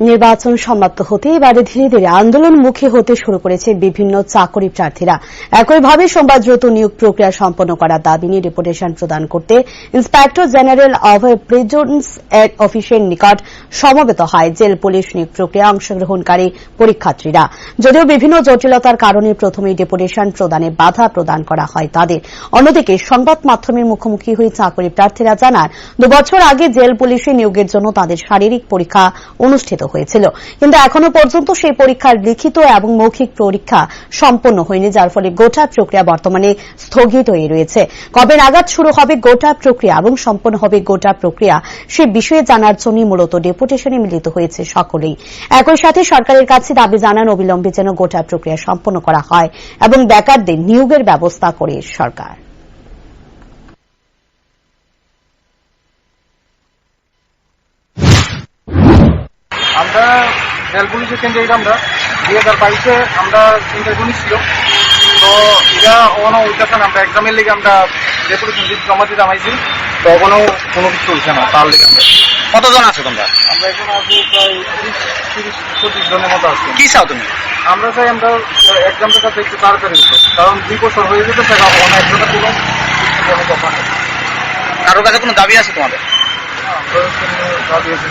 নির্বাচন সমাপ্ত হতে এবারে ধীরে ধীরে আন্দোলনমুখী হতে শুরু করেছে বিভিন্ন চাকরি প্রার্থীরা। একইভাবে সোমবার দ্রুত নিয়োগ প্রক্রিয়া সম্পন্ন করার দাবি নিয়ে ডেপুটেশন প্রদান করতে ইন্সপেক্টর জেনারেল অব প্রিজনস অফিসের নিকট সমবেত হয় জেল পুলিশ নিয়োগ প্রক্রিয়া অংশগ্রহণকারী পরীক্ষার্থীরা। যদিও বিভিন্ন জটিলতার কারণে প্রথমেই ডেপুটেশন প্রদানে বাধা প্রদান করা হয় তাদের। অন্যদিকে সংবাদ মাধ্যমের মুখোমুখি হয়ে চাকরি প্রার্থীরা জানান 2 বছর আগে জেল পুলিশে নিয়োগের জন্য তাদের শারীরিক পরীক্ষা অনুষ্ঠিত হয়েছিল, কিন্তু এখনো পর্যন্ত সেই পরীক্ষার লিখিত এবং মৌখিক পরীক্ষা সম্পন্ন হয়নি, যার ফলে গোটা প্রক্রিয়া বর্তমানে স্থগিত হয়ে রয়েছে। কবে নাগাদ শুরু হবে গোটা প্রক্রিয়া এবং সম্পন্ন হবে গোটা প্রক্রিয়া সে বিষয়ে জানার জন্য মূলত ডেপুটেশনে মিলিত হয়েছে সকলেই। একই সাথে সরকারের কাছে দাবি জানান অবিলম্বে যেন গোটা প্রক্রিয়া সম্পন্ন করা হয় এবং বেকারদের নিয়োগের ব্যবস্থা করে সরকার। আমরা জেল পুলিশের কেন্দ্রে আমরা 2022-এ আমরা ইন্টারভিউ ছিল, তো এটা ওখানে উঠতেছে না। আমরা এক্সামের লিগে আমরা ডেপুটেশন জমা দিতে আমাইছি, তো ওখানেও কোনো কিছু চলছে না। তার লিগে কতজন আছো তোমরা? আমরা এখন আছি প্রায় 30-35 জনের মতো আছি। কি চাও তুমি? আমরা চাই আমরা এক্সামটার কাছে একটু তাড়াতাড়ি হতো, কারণ 2 বছর হয়ে যেতে চাই অনেক একজনের কোনো কথা নেই। কারোর কাছে কোনো দাবি আছে তোমাদের? আমরা দাবি আছে